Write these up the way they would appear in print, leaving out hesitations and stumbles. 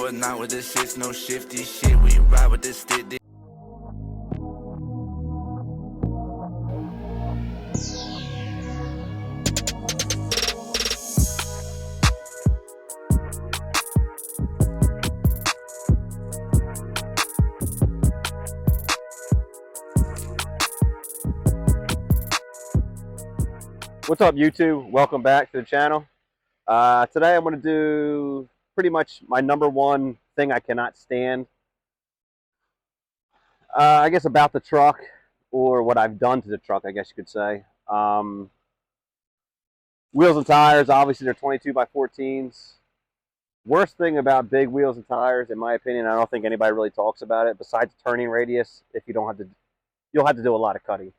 or not with the shits, no shifty shit. We ride with this stick. What's up, YouTube? Welcome back to the channel. Today I'm going to do pretty much my number one thing I cannot stand. I guess about the truck, or what I've done to the truck, I guess you could say. Wheels and tires, obviously they're 22 by 14s. Worst thing about big wheels and tires, in my opinion, I don't think anybody really talks about it, besides turning radius, if you don't have to, you'll have to do a lot of cutting.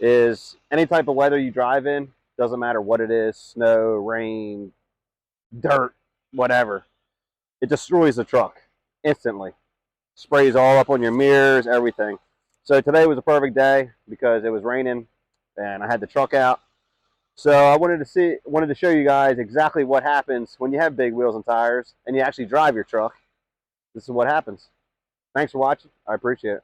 Is any type of weather you drive in, doesn't matter what it is, snow, rain, dirt, whatever, it destroys the truck instantly. Sprays all up on your mirrors, everything. So today was a perfect day because it was raining and I had the truck out. So I wanted to show you guys exactly what happens when you have big wheels and tires and you actually drive your truck. This is what happens. Thanks for watching. I appreciate it.